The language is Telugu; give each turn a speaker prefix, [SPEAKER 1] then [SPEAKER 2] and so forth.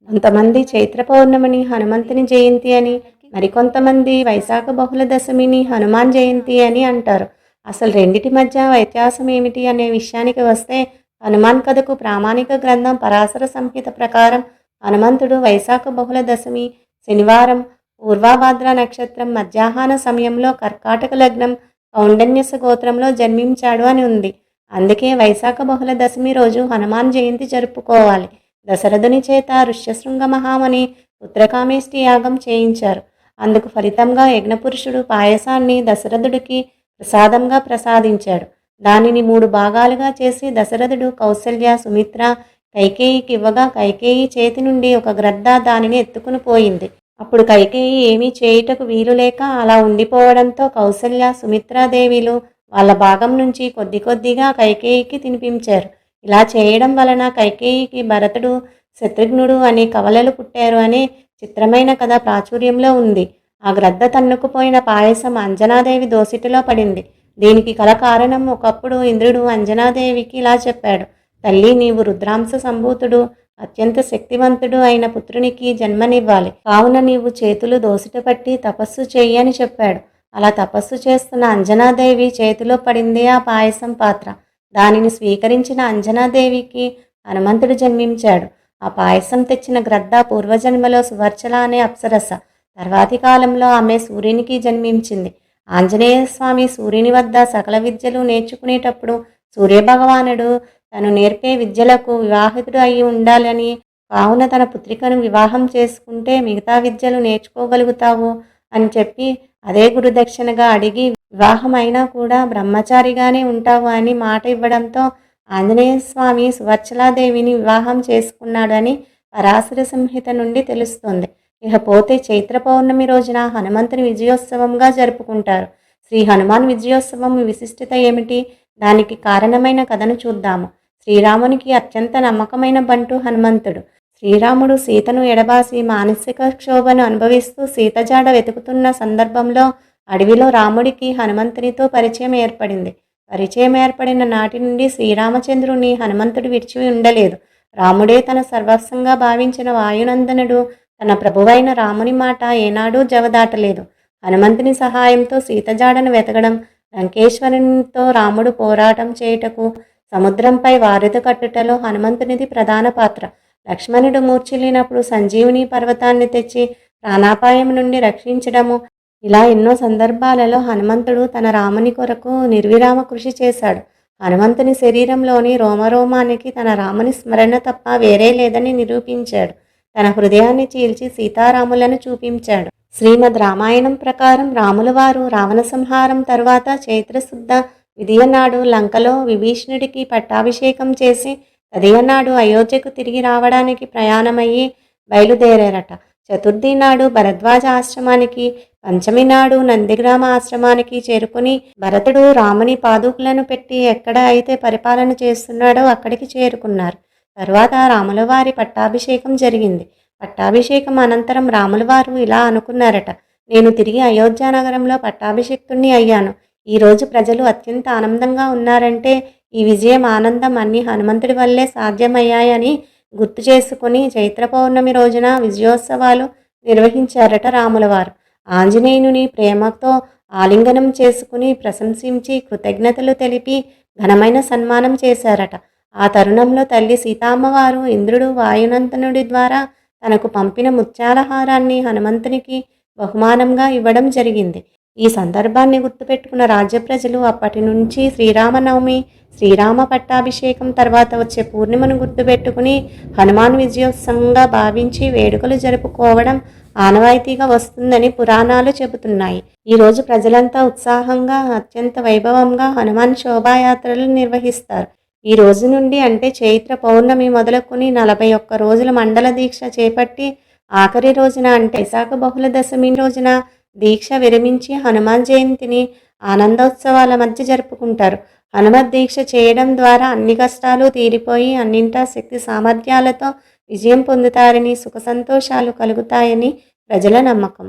[SPEAKER 1] కొంతమంది చైత్ర పౌర్ణమిని హనుమంతుని జయంతి అని, మరికొంతమంది వైశాఖ బహుళ దశమిని హనుమాన్ జయంతి అని అంటారు. అసలు రెండిటి మధ్య వ్యత్యాసం ఏమిటి అనే విషయానికి వస్తే, హనుమాన్ కథకు ప్రామాణిక గ్రంథం పరాశర సంహిత ప్రకారం హనుమంతుడు వైశాఖ బహుళ దశమి శనివారం పూర్వభాద్ర నక్షత్రం మధ్యాహ్న సమయంలో కర్కాటక లగ్నం కౌండన్యస గోత్రంలో జన్మించాడు అని ఉంది. అందుకే వైశాఖ బహుళ దశమి రోజు హనుమాన్ జయంతి జరుపుకోవాలి. దశరథుని చేత ఋష్యశృంగ మహామని పుత్రకామేష్టి యాగం చేయించారు. అందుకు ఫలితంగా యజ్ఞపురుషుడు పాయసాన్ని దశరథుడికి ప్రసాదంగా ప్రసాదించాడు. దానిని 3 భాగాలుగా చేసి దశరథుడు కౌసల్య, సుమిత్ర, కైకేయికి ఇవ్వగా కైకేయి చేతి నుండి ఒక గ్రద్ద దానిని ఎత్తుకుని పోయింది. అప్పుడు కైకేయి ఏమీ చేయుటకు వీలులేక అలా ఉండిపోవడంతో కౌసల్య, సుమిత్రాదేవిలు వాళ్ళ భాగం నుంచి కొద్ది కొద్దిగా కైకేయికి తినిపించారు. ఇలా చేయడం వలన కైకేయికి భరతుడు, శత్రుఘ్నుడు అనే కవలలు పుట్టారు అనే చిత్రమైన కథ ప్రాచుర్యంలో ఉంది. ఆ గ్రద్ద తన్నుకుపోయిన పాయసం అంజనాదేవి దోసిటిలో పడింది. దీనికి కల కారణం, ఒకప్పుడు ఇంద్రుడు అంజనాదేవికి ఇలా చెప్పాడు: తల్లి, నీవు రుద్రాంశ సంభూతుడు, అత్యంత శక్తివంతుడు అయిన పుత్రునికి జన్మనివ్వాలి. కావున నీవు చేతులు దోసిట పట్టి తపస్సు చెయ్యి అని చెప్పాడు. అలా తపస్సు చేస్తున్న అంజనాదేవి చేతిలో పడిందే ఆ పాయసం పాత్ర. దానిని స్వీకరించిన అంజనాదేవికి హనుమంతుడు జన్మించాడు. ఆ పాయసం తెచ్చిన గ్రద్ద పూర్వజన్మలో సువర్చల అనే అప్సరస. తర్వాతి కాలంలో ఆమె సూర్యునికి జన్మించింది. ఆంజనేయ స్వామి సూర్యుని వద్ద సకల విద్యలు నేర్చుకునేటప్పుడు సూర్యభగవానుడు తను నేర్పే విద్యలకు వివాహితుడు అయి ఉండాలని, కావున తన పుత్రికను వివాహం చేసుకుంటే మిగతా విద్యలు నేర్చుకోగలుగుతావు అని చెప్పి అదే గురుదక్షిణగా అడిగి, వివాహం అయినా కూడా బ్రహ్మచారిగానే ఉంటావు అని మాట ఇవ్వడంతో ఆంజనేయ స్వామి సువర్చలాదేవిని వివాహం చేసుకున్నాడు అని పరాశర సంహిత నుండి తెలుస్తుంది. ఇకపోతే చైత్ర పౌర్ణమి రోజున హనుమంతుని విజయోత్సవంగా జరుపుకుంటారు. శ్రీ హనుమాన్ విజయోత్సవం విశిష్టత ఏమిటి? దానికి కారణమైన కథను చూద్దాము. శ్రీరామునికి అత్యంత నమ్మకమైన బంటు హనుమంతుడు. శ్రీరాముడు సీతను ఎడబాసి మానసిక క్షోభను అనుభవిస్తూ సీతజాడ వెతుకుతున్న సందర్భంలో అడవిలో రాముడికి హనుమంతునితో పరిచయం ఏర్పడింది. పరిచయం ఏర్పడిన నాటి నుండి శ్రీరామచంద్రుని హనుమంతుడు విడిచి ఉండలేదు. రాముడే తన సర్వస్వంగా భావించిన వాయునందనుడు తన ప్రభువైన రాముని మాట ఏనాడూ జవదాటలేదు. హనుమంతుని సహాయంతో సీతజాడను వెతకడం, లంకేశ్వరునితో రాముడు పోరాటం చేయుటకు సముద్రంపై వారధి కట్టుటలో హనుమంతునిది ప్రధాన పాత్ర. లక్ష్మణుడు మూర్ఛిల్లినప్పుడు సంజీవుని పర్వతాన్ని తెచ్చి ప్రాణాపాయం నుండి రక్షించడము, ఇలా ఎన్నో సందర్భాలలో హనుమంతుడు తన రాముని కొరకు నిర్విరామ కృషి చేశాడు. హనుమంతుని శరీరంలోని రోమరోమానికి తన రాముని స్మరణ తప్ప వేరే లేదని నిరూపించాడు. తన హృదయాన్ని చీల్చి సీతారాములను చూపించాడు. శ్రీమద్ రామాయణం ప్రకారం రాముల వారు రావణ సంహారం తర్వాత చైత్రశుద్ధ విదియనాడు లంకలో విభీషణుడికి పట్టాభిషేకం చేసి తదియనాడు అయోధ్యకు తిరిగి రావడానికి ప్రయాణమయ్యి బయలుదేరారట. చతుర్థి నాడు భరద్వాజ ఆశ్రమానికి, పంచమి నాడు నందిగ్రామ ఆశ్రమానికి చేరుకుని భరతుడు రాముని పాదుకులను పెట్టి ఎక్కడ అయితే పరిపాలన చేస్తున్నాడో అక్కడికి చేరుకున్నారు. తర్వాత రాముల వారి పట్టాభిషేకం జరిగింది. పట్టాభిషేకం అనంతరం రాముల వారు ఇలా అనుకున్నారట: నేను తిరిగి అయోధ్య నగరంలో పట్టాభిషిక్తుణ్ణి అయ్యాను. ఈరోజు ప్రజలు అత్యంత ఆనందంగా ఉన్నారంటే ఈ విజయం, ఆనందం అన్ని హనుమంతుడి వల్లే సాధ్యమయ్యాయని గుర్తు చేసుకుని చైత్ర పౌర్ణమి రోజున విజయోత్సవాలు నిర్వహించారట రాములవారు. ఆంజనేయుని ప్రేమతో ఆలింగనం చేసుకుని ప్రశంసించి కృతజ్ఞతలు తెలిపి ఘనమైన సన్మానం చేశారట. ఆ తరుణంలో తల్లి సీతామ్మవారు ఇంద్రుడు వాయునందనుడి ద్వారా తనకు పంపిన ముత్యాలహారాన్ని హనుమంతునికి బహుమానంగా ఇవ్వడం జరిగింది. ఈ సందర్భాన్ని గుర్తుపెట్టుకున్న రాజ్య ప్రజలు అప్పటి నుంచి శ్రీరామనవమి, శ్రీరామ పట్టాభిషేకం తర్వాత వచ్చే పూర్ణిమను గుర్తుపెట్టుకుని హనుమాన్ విజయోత్సవంగా భావించి వేడుకలు జరుపుకోవడం ఆనవాయితీగా వస్తుందని పురాణాలు చెబుతున్నాయి. ఈరోజు ప్రజలంతా ఉత్సాహంగా, అత్యంత వైభవంగా హనుమాన్ శోభాయాత్రలు నిర్వహిస్తారు. ఈ రోజు నుండి అంటే చైత్ర పౌర్ణమి మొదలుకొని 41 రోజుల మండల దీక్ష చేపట్టి ఆఖరి రోజున అంటే వైశాఖ బహుళ దశమి రోజున దీక్ష విరమించి హనుమాన్ జయంతిని ఆనందోత్సవాల మధ్య జరుపుకుంటారు. హనుమత్ దీక్ష చేయడం ద్వారా అన్ని కష్టాలు తీరిపోయి అన్నింటా శక్తి సామర్థ్యాలతో విజయం పొందుతారని, సుఖ సంతోషాలు కలుగుతాయని ప్రజల నమ్మకం.